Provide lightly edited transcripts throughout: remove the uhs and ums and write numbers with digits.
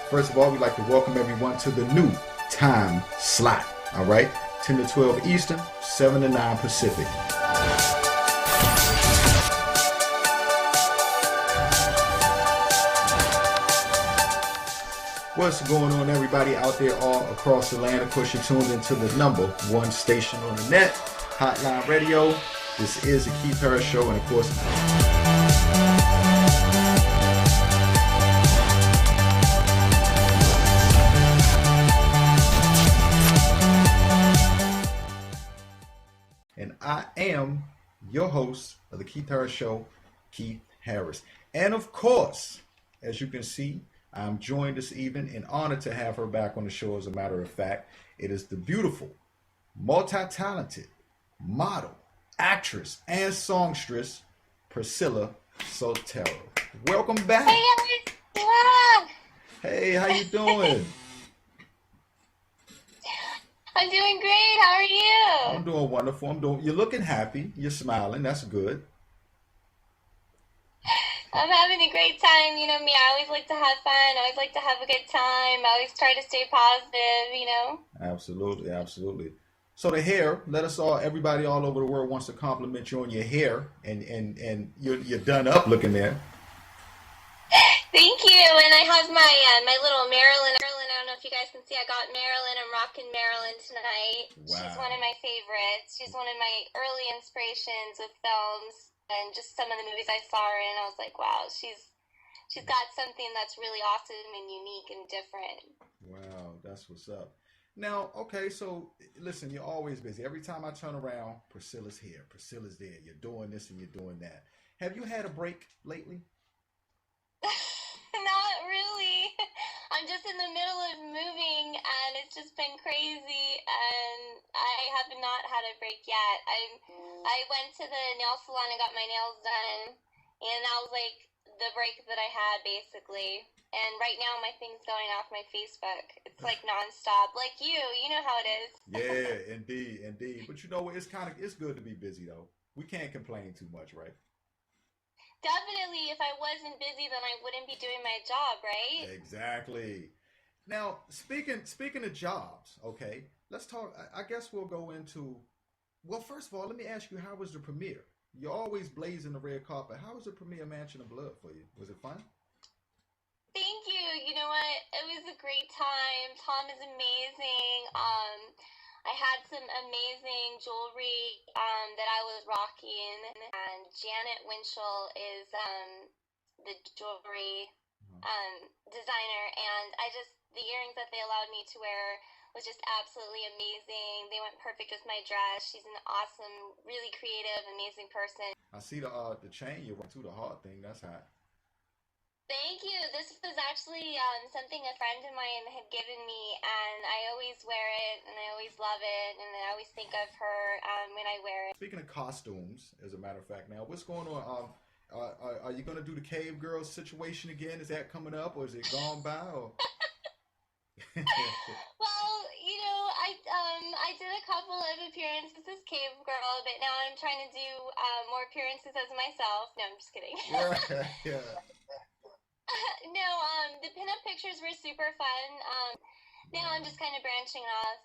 First of all, we'd like to welcome everyone to the new time slot. All right, 10 to 12 Eastern, 7 to 9 Pacific. What's going on, everybody out there all across the land? Of course, you're tuned into the number one station on the net, Hotline Radio. This is the Keith Harris Show, and of course, and I am your host of the Keith Harris Show, Keith Harris. And of course, as you can see, I'm joined this evening and honored to have her back on the show. As a matter of fact, it is the beautiful, multi-talented model, actress, and songstress, Priscilla Soltero. Welcome back. Hey, yeah. Hey, how you doing? I'm doing great. How are you? I'm doing wonderful. You're looking happy. You're smiling. That's good. I'm having a great time. You know me, I always like to have fun. I always like to have a good time. I always try to stay positive, you know? Absolutely, absolutely. So the hair, everybody all over the world wants to compliment you on your hair, and you're done up looking there. Thank you. And I have my little Marilyn. I don't know if you guys can see. I got Marilyn. I'm rocking Marilyn tonight. Wow. She's one of my favorites. She's one of my early inspirations with films and just some of the movies I saw her in. I was like, wow, she's got something that's really awesome and unique and different. Wow, that's what's up. Now, okay, so listen, you're always busy. Every time I turn around, Priscilla's here. Priscilla's there. You're doing this and you're doing that. Have you had a break lately? Not really. I'm just in the middle of moving, and it's just been crazy, and I have not had a break yet. I went to the nail salon and got my nails done, and that was like the break that I had, basically. And right now, my thing's going off my Facebook. It's like nonstop, like you know how it is. Yeah, indeed. But you know, it's good to be busy though. We can't complain too much, right? Definitely. If I wasn't busy, then I wouldn't be doing my job, right? Exactly. Now, speaking of jobs, okay, let's talk. I guess we'll go into. Well, first of all, let me ask you, how was the premiere? You're always blazing the red carpet. How was the premiere Mansion of Blood for you? Was it fun? Thank you. You know what? It was a great time. Tom is amazing. I had some amazing jewelry that I was rocking, and Janet Winchell is the jewelry designer, and the earrings that they allowed me to wear was just absolutely amazing. They went perfect with my dress. She's an awesome, really creative, amazing person. I see the chain you went to, the heart thing. That's hot. Thank you. This was actually something a friend of mine had given me, and I always wear it, and I always love it, and I always think of her when I wear it. Speaking of costumes, as a matter of fact, now what's going on? Are you going to do the Cave Girls situation again? Is that coming up, or is it gone by? Or? Well, you know, I did a couple of appearances as Cave Girl, but now I'm trying to do more appearances as myself. No, I'm just kidding. Yeah. No, the pinup pictures were super fun. Now I'm just kind of branching off.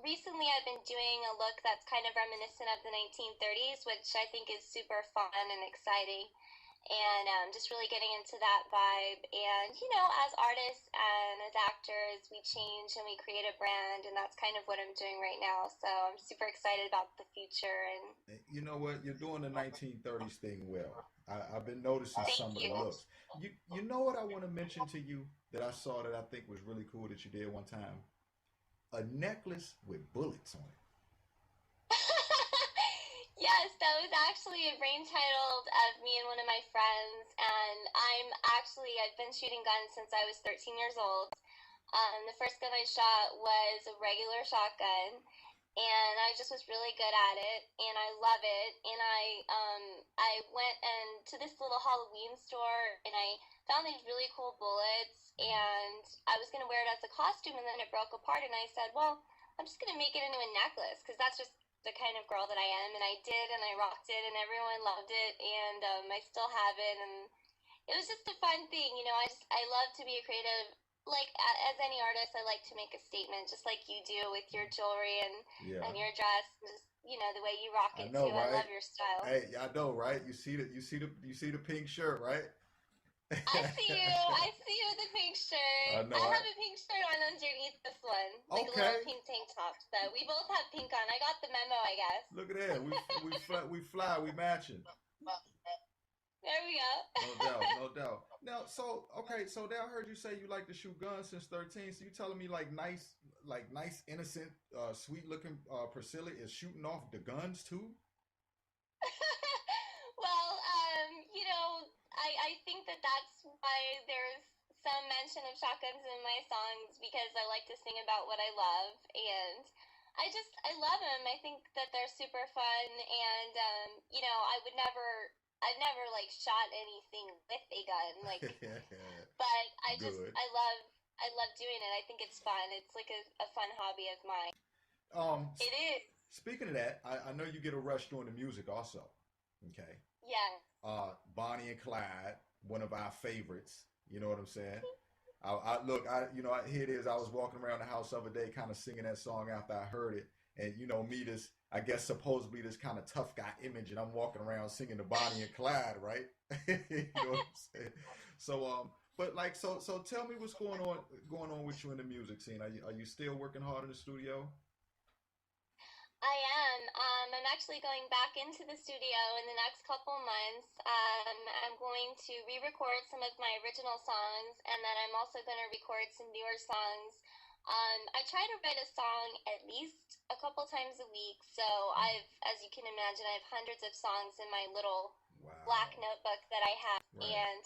Recently I've been doing a look that's kind of reminiscent of the 1930s, which I think is super fun and exciting. And just really getting into that vibe. And, you know, as artists and as actors, we change and we create a brand, and that's kind of what I'm doing right now. So I'm super excited about the future. And you know what? You're doing the 1930s thing well. I've been noticing some of the looks. You know what I want to mention to you that I saw that I think was really cool that you did one time? A necklace with bullets on it. Yes, that was actually a brainchild of me and one of my friends, and I've been shooting guns since I was 13 years old. The first gun I shot was a regular shotgun, and I just was really good at it, and I love it, and I went to this little Halloween store, and I found these really cool bullets, and I was going to wear it as a costume, and then it broke apart, and I said, well, I'm just going to make it into a necklace, because that's just the kind of girl that I am, and I did, and I rocked it, and everyone loved it, and I still have it, and it was just a fun thing, you know. I love to be a creative. Like as any artist, I like to make a statement, just like you do with your jewelry and Yeah. your dress, just the way you rock I it know, too. I right? love your style. Hey, I know, right? You see the pink shirt, right? I see you. I see you with a pink shirt. I I know. I have a pink shirt on underneath this one, like a little okay. pink tank top. So we both have pink on. I got the memo, I guess. Look at that. We matching. There we go. No doubt, no doubt. Now, so okay, so now I heard you say you like to shoot guns since 13. So you telling me like nice, innocent, sweet looking Priscilla is shooting off the guns too? Well, I think that that's why there's some mention of shotguns in my songs because I like to sing about what I love, and I love them. I think that they're super fun, and I've never like shot anything with a gun, like, but Good. I love doing it. I think it's fun. It's like a fun hobby of mine. Um, It is. speaking of that, I know you get a rush doing the music also. Okay. Yeah. Bonnie and Clyde, one of our favorites. You know what I'm saying? I look, here it is. I was walking around the house the other day, kind of singing that song after I heard it, and me, this, I guess supposedly this kind of tough guy image, and I'm walking around singing the Bonnie and Clyde, right? You know what I'm saying? So, but like, so tell me what's going on with you in the music scene. Are you still working hard in the studio? I am. I'm actually going back into the studio in the next couple months. I'm going to re-record some of my original songs, and then I'm also going to record some newer songs. I try to write a song at least a couple times a week, so as you can imagine, I have hundreds of songs in my little black Wow. notebook that I have, Right. and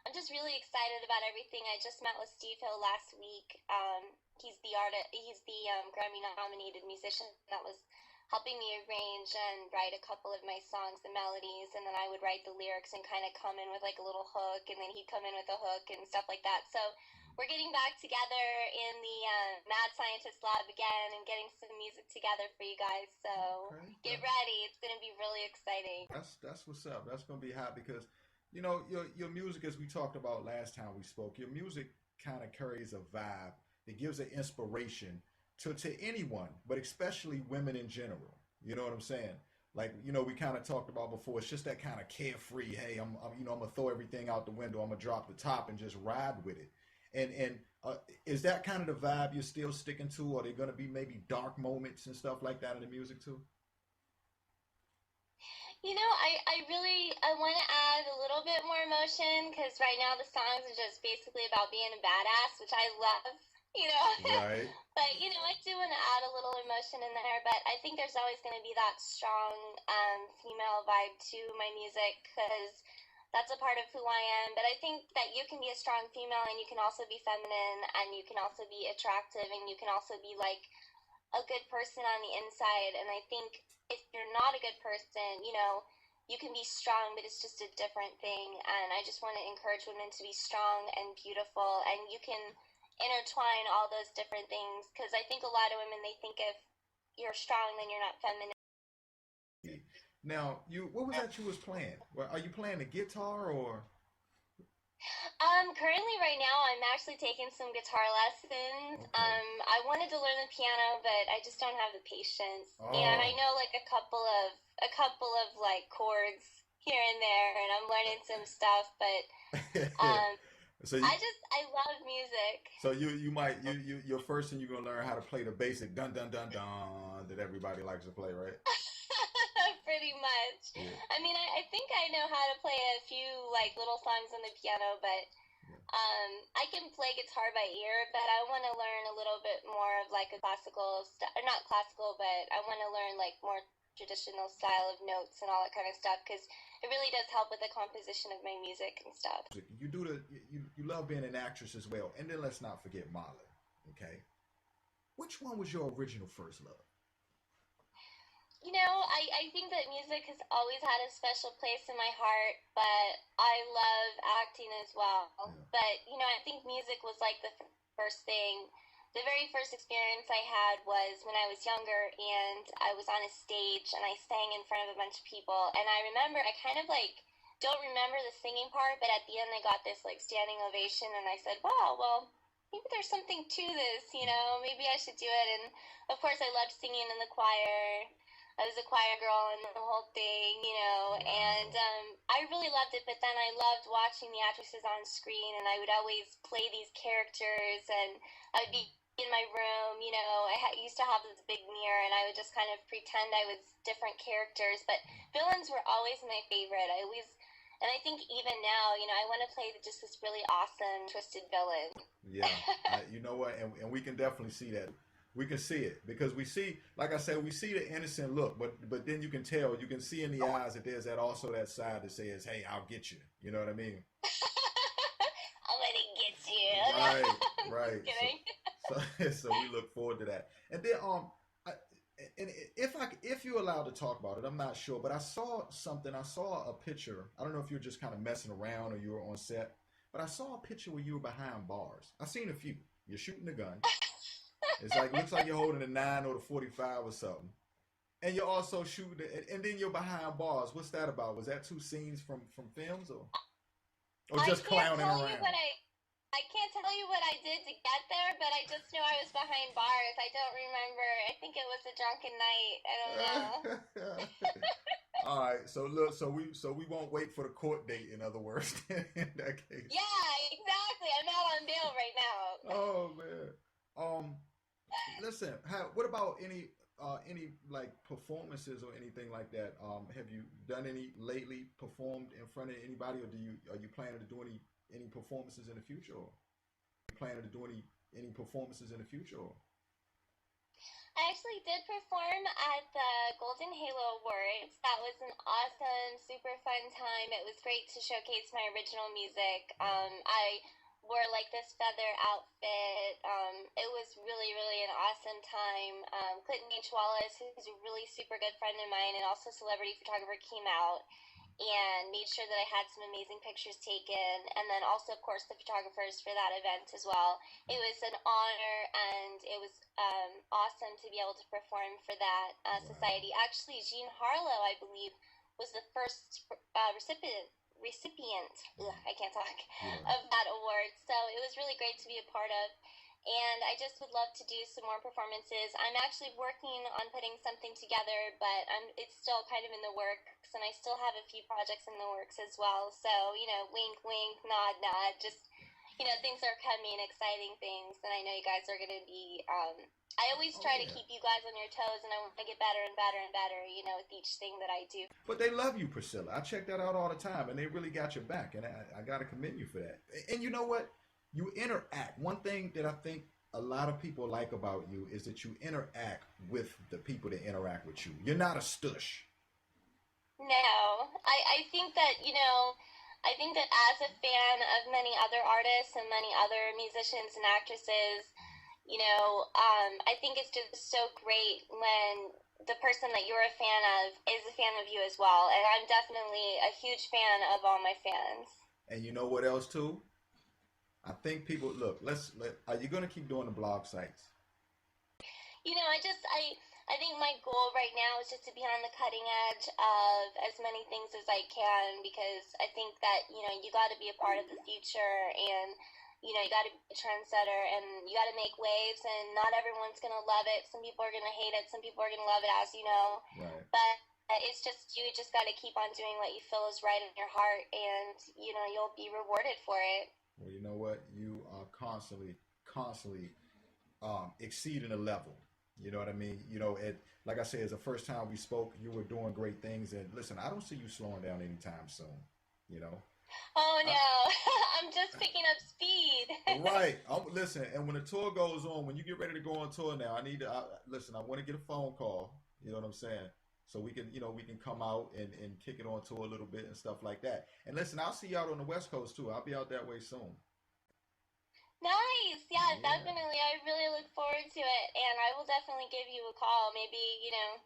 I'm just really excited about everything. I just met with Steve Hill last week. He's the artist. He's the Grammy-nominated musician that was helping me arrange and write a couple of my songs, the melodies, and then I would write the lyrics and kind of come in with like a little hook, and then he'd come in with a hook and stuff like that. So we're getting back together in the Mad Scientist Lab again and getting some music together for you guys. So Okay. get ready. It's going to be really exciting. That's what's up. That's gonna be hot because your music, as we talked about last time we spoke, your music kind of carries a vibe. It gives an inspiration to anyone, but especially women in general. You know what I'm saying? Like, we kind of talked about before. It's just that kind of carefree. Hey, I'm gonna throw everything out the window. I'm gonna drop the top and just ride with it. And is that kind of the vibe you're still sticking to? Are there gonna be maybe dark moments and stuff like that in the music too? I want to add a little bit more emotion because right now the songs are just basically about being a badass, which I love, you know. Right. But I do want to add a little emotion in there. But I think there's always going to be that strong female vibe to my music because that's a part of who I am. But I think that you can be a strong female and you can also be feminine and you can also be attractive and you can also be like a good person on the inside. And I think if you're not a good person, you can be strong, but it's just a different thing. And I just want to encourage women to be strong and beautiful. And you can intertwine all those different things because I think a lot of women, they think if you're strong, then you're not feminine. Now, what was that you was playing? Well, are you playing the guitar or? Currently right now I'm actually taking some guitar lessons. Okay. I wanted to learn the piano, but I just don't have the patience. And I Oh. know like a couple of like chords here and there, and I'm learning some stuff, but um, So you, I love music. so you might your first thing you're gonna learn how to play the basic dun dun dun dun that everybody likes to play, right? Pretty much. Yeah. I mean, I think I know how to play a few like little songs on the piano, but Yeah. I can play guitar by ear, but I want to learn a little bit more of like a classical, or not classical, but I want to learn like more traditional style of notes and all that kind of stuff because it really does help with the composition of my music and stuff. You do you love being an actress as well, and then let's not forget Molly. Okay. Which one was your original first love? I think that music has always had a special place in my heart, but I love acting as well. Yeah. But, I think music was like the first thing, the very first experience I had was when I was younger, and I was on a stage and I sang in front of a bunch of people. And I remember I kind of like don't remember the singing part, but at the end I got this like standing ovation, and I said, "Wow, well, maybe there's something to this, you know, maybe I should do it." And of course I loved singing in the choir. I was a choir girl and the whole thing, you know, and I really loved it. But then I loved watching the actresses on screen, and I would always play these characters, and I would be in my room, you know. Used to have this big mirror, and I would just kind of pretend I was different characters. But villains were always my favorite. And I think even now, you know, I want to play just this really awesome, twisted villain. Yeah, you know what, and we can definitely see that. We can see it because we see, like I said, we see the innocent look, but then you can tell, you can see in the eyes that there's that side that says, "Hey, I'll get you." You know what I mean? I'm gonna get you. Right, right. Just kidding. So we look forward to that. And then and if you're allowed to talk about it, I'm not sure, but I saw something. I saw a picture. I don't know if you're just kind of messing around or you were on set, but I saw a picture where you were behind bars. I've seen a few. You're shooting a gun. It's like looks like you're holding a 9 or the 45 or something, and you're also shooting, and then you're behind bars. What's that about? Was that two scenes from films, or just clowning around? I can't tell you what I did to get there, but I just know I was behind bars. I don't remember. I think it was a drunken night. I don't know. All right. So look. So we won't wait for the court date. In other words, in that case. Yeah, exactly. I'm out on bail right now. Oh man. Listen. What about any like performances or anything like that? Have you done any lately? Performed in front of anybody, or are you planning to do any performances in the future? Or are you planning to do any performances in the future? Or? I actually did perform at the Golden Halo Awards. That was an awesome, super fun time. It was great to showcase my original music. I wore like this feather outfit. It was really, really an awesome time. Clinton H. Wallace, who's a really super good friend of mine and also celebrity photographer, came out and made sure that I had some amazing pictures taken. And then also, of course, the photographers for that event as well. It was an honor, and it was awesome to be able to perform for that society. Actually, Jean Harlow, I believe, was the first recipient, I can't talk, of that award. So it was really great to be a part of. And I just would love to do some more performances. I'm actually working on putting something together, but it's still kind of in the works, and I still have a few projects in the works as well. So, you know, wink, wink, nod, nod, just, you know, things are coming, exciting things, and I know you guys are going to be, I always try to keep you guys on your toes, and I want to get better and better and better, you know, with each thing that I do. But they love you, Priscilla. I check that out all the time, and they really got your back, and I got to commend you for that. And you know what? You interact. One thing that I think a lot of people like about you is that you interact with the people that interact with you. You're not a stush. No, I think that, you know, I think that as a fan of many other artists and many other musicians and actresses, you know, I think it's just so great when the person that you're a fan of is a fan of you as well. And I'm definitely a huge fan of all my fans. And you know what else too? I think people look. Are you going to keep doing the blog sites? You know, I think my goal right now is just to be on the cutting edge of as many things as I can, because I think that, you know, you got to be a part of the future, and you know, you got to be a trendsetter, and you got to make waves, and not everyone's going to love it. Some people are going to hate it. Some people are going to love it, as you know. Right. But it's just, you just got to keep on doing what you feel is right in your heart, and, you know, you'll be rewarded for it. Well, you know what? You are constantly exceeding the level. You know what I mean? You know, like I said, it's the first time we spoke, you were doing great things. And listen, I don't see you slowing down anytime soon, you know? Oh, no. I'm just picking up speed. Right. Listen, and when the tour goes on, when you get ready to go on tour now, listen, I want to get a phone call. You know what I'm saying? So we can, you know, we can come out and kick it on tour a little bit and stuff like that. And listen, I'll see you out on the West Coast too. I'll be out that way soon. Nice. Yeah, Yeah. definitely. I really look forward to it. And I will definitely give you a call. Maybe,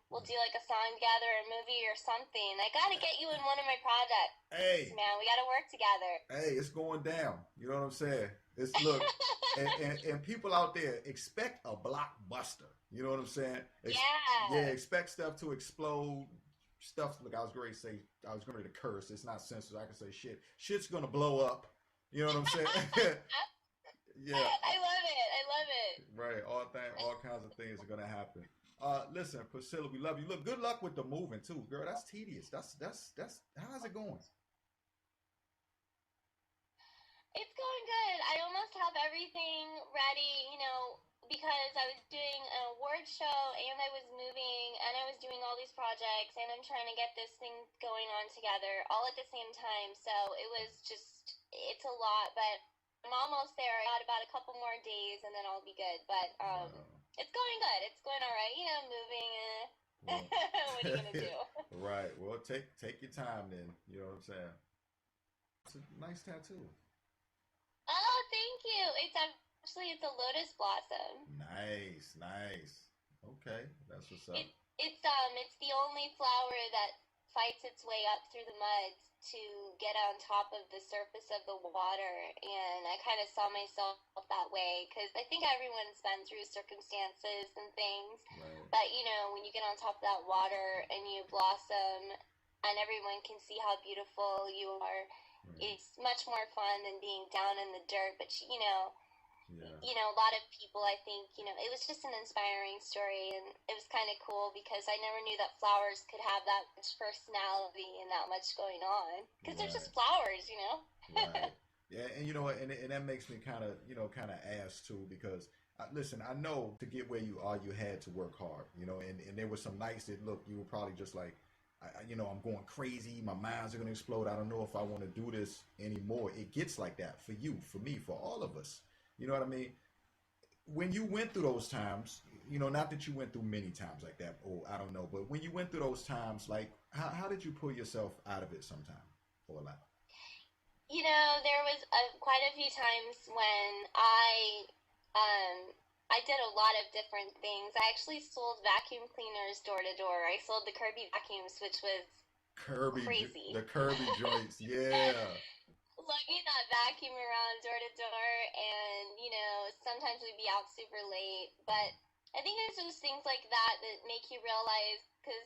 we'll do like a song together or a movie or something. I got to get you in one of my projects, Hey, man. We got to work together. hey, it's going down. You know what I'm saying? It's look, and people out there expect a blockbuster. You know what I'm saying? Yeah, Yeah. expect stuff to explode. Stuff. Look, I was going to say, I was going to curse. It's not censored. I can say shit. Shit's gonna blow up. You know what I'm saying? Yeah, I love it. I love it. right. All kinds of things are gonna happen. Listen, Priscilla, we love you. Look, good luck with the moving too, girl. That's tedious. That's. How's it going? It's going good. I almost have everything ready, because I was doing an award show and I was moving and I was doing all these projects and I'm trying to get this thing going on together all at the same time. So it's a lot, but I'm almost there. I got about a couple more days and then I'll be good. But Wow. it's going good. It's going all right. Moving. Well, What are you gonna do? right. Well, take your time then. You know what I'm saying? It's a nice tattoo. Oh, thank you. It's a lotus blossom. Nice, nice. Okay, that's what's up. It's the only flower that fights its way up through the mud to get on top of the surface of the water, and I kind of saw myself that way because I think everyone's been through circumstances and things, Right. but when you get on top of that water and you blossom, and everyone can see how beautiful you are, Right. it's much more fun than being down in the dirt. But Yeah. a lot of people, I think, it was just an inspiring story, and it was kind of cool because I never knew that flowers could have that much personality and that much going on because they're Right. just flowers. Right. Yeah, and you know what, and that makes me kind of ask too because listen, I know to get where you are, you had to work hard, and there were some nights that look, you were probably just like, I'm going crazy, my minds are gonna explode. I don't know if I want to do this anymore. It gets like that for you, for me, for all of us. You know what I mean? When you went through those times, not that you went through many times like that, or I don't know, but when you went through those times, like how did you pull yourself out of it sometime or a lot? There was quite a few times when I did a lot of different things. I actually sold vacuum cleaners door to door. I sold the Kirby vacuums, which was crazy. The Kirby joints, yeah. Lugging that vacuum around door to door, and sometimes we'd be out super late. But I think it's just things like that that make you realize, because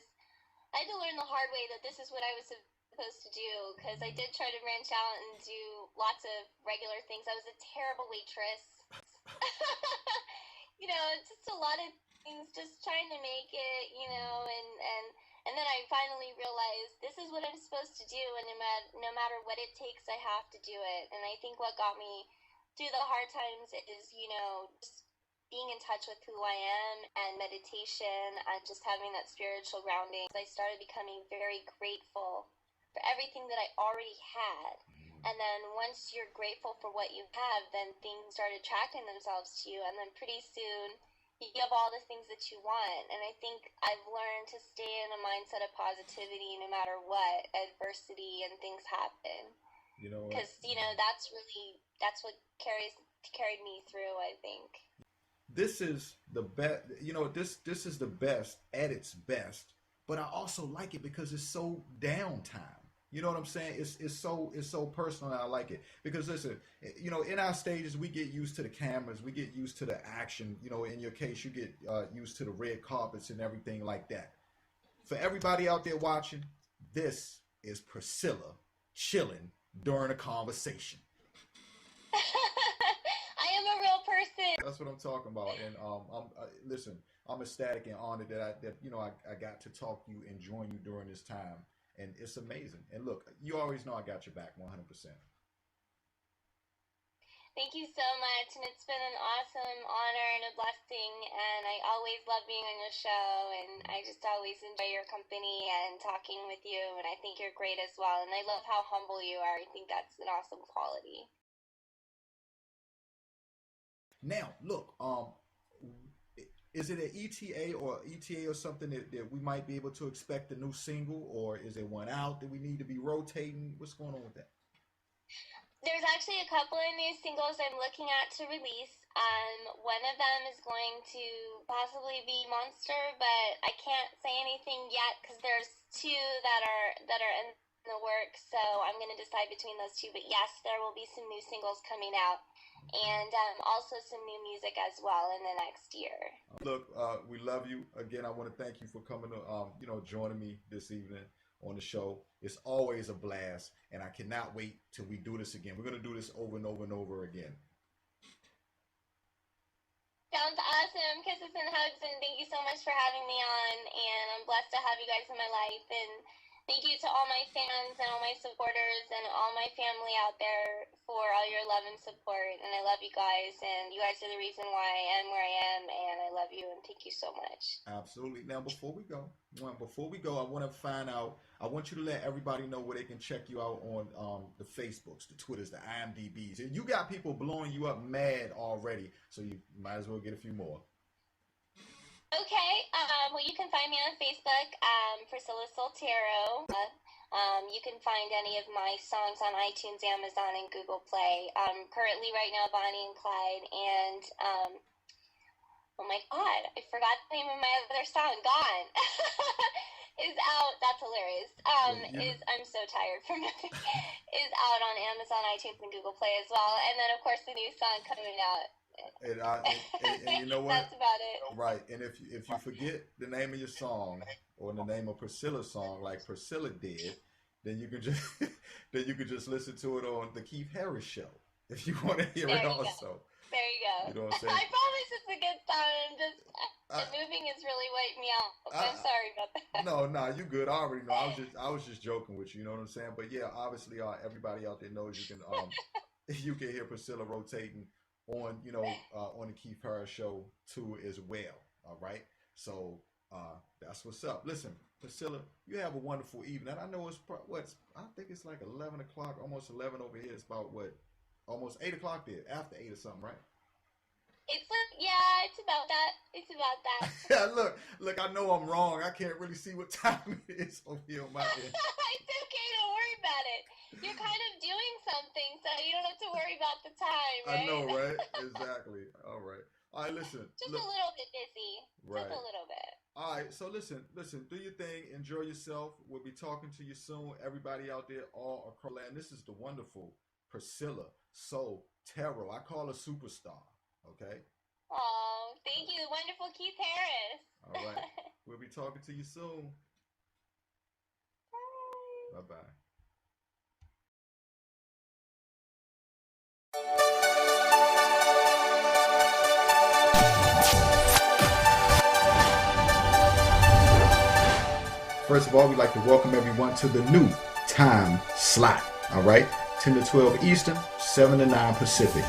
I had to learn the hard way that this is what I was supposed to do, because I did try to branch out and do lots of regular things. I was a terrible waitress. Just a lot of things, just trying to make it, and then I finally realized this is what I'm supposed to do, and no matter what it takes, I have to do it. And I think what got me through the hard times is, just being in touch with who I am and meditation and just having that spiritual grounding. I started becoming very grateful for everything that I already had. And then once you're grateful for what you have, then things start attracting themselves to you. And then pretty soon you have all the things that you want. And I think I've learned to stay in a mindset of positivity no matter what adversity and things happen. You know what? Because, that's what carried me through, I think. This is the best. This is the best at its best. But I also like it because it's so downtime. You know what I'm saying? It's so personal, and I like it because listen, in our stages we get used to the cameras, we get used to the action. In your case, you get used to the red carpets and everything like that. For everybody out there watching, this is Priscilla chilling during a conversation. I am a real person. That's what I'm talking about. And listen, I'm ecstatic and honored that I got to talk to you and join you during this time, and it's amazing. And look, you always know I got your back 100%. Thank you so much, and it's been an awesome honor and a blessing, and I always love being on your show, and I just always enjoy your company and talking with you, and I think you're great as well, and I love how humble you are. I think that's an awesome quality. Now, look, is it an ETA or something that we might be able to expect a new single, or is there one out that we need to be rotating? What's going on with that? There's actually a couple of new singles I'm looking at to release. One of them is going to possibly be Monster, but I can't say anything yet because there's two that are in the works. So I'm going to decide between those two. But yes, there will be some new singles coming out, and also some new music as well in the next year. Look, we love you again. I want to thank you for coming to joining me this evening on the show. It's always a blast, and I cannot wait till we do this again. We're going to do this over and over and over again. Sounds awesome. Kisses and hugs, and thank you so much for having me on, and I'm blessed to have you guys in my life, and thank you to all my fans and all my supporters and all my family out there for all your love and support, and I love you guys, and you guys are the reason why I am where I am, and I love you, and thank you so much. Absolutely. Now, before we go, I want to find out, I want you to let everybody know where they can check you out on the Facebooks, the Twitters, the IMDb's. You got people blowing you up mad already, so you might as well get a few more. Okay, well, you can find me on Facebook, Priscilla Soltero. You can find any of my songs on iTunes, Amazon, and Google Play. Currently, right now, Bonnie and Clyde, and oh my God, I forgot the name of my other song, Gone, is out. That's hilarious. I'm so tired from it. Is out on Amazon, iTunes, and Google Play as well. And then, of course, the new song coming out. And you know what? That's about it. Right. And if you forget the name of your song or the name of Priscilla's song, like Priscilla did, then you can just listen to it on the Keith Harris Show if you want to hear it also. There you go. You know what I'm saying? I promise it's a good song. The moving is really wiped me out. I'm sorry about that. No, you good. I already know. I was just joking with you. You know what I'm saying? But yeah, obviously, everybody out there knows you can hear Priscilla rotating on on the Keith Harris Show too as well. All right. So that's what's up. Listen, Priscilla, you have a wonderful evening. I know it's I think it's like 11 o'clock, almost 11 over here. It's about almost 8 o'clock there, after 8 or something, right? It's about that. It's about that. Look, I know I'm wrong. I can't really see what time it is over here on my end. It's okay, don't worry about it. You're kind of doing something, so you don't have to worry about the time, right? I know, right? Exactly. All right. All right, listen. Just a little bit busy. Right. Just a little bit. All right, so listen, do your thing, enjoy yourself. We'll be talking to you soon. Everybody out there all across the land. This is the wonderful Priscilla Soltero. I call her superstar, okay? Oh, thank you, the wonderful Keith Harris. All right, we'll be talking to you soon. Bye. Bye-bye. First of all, we'd like to welcome everyone to the new time slot. All right, 10 to 12 Eastern, 7 to 9 Pacific.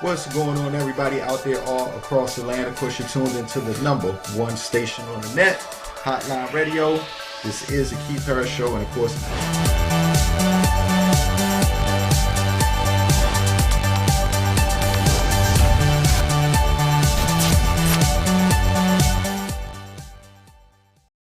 What's going on, everybody out there all across the land? Of course, you're tuned into the #1 station on the net, Hotline Radio. This is the Keith Harris Show, and of course,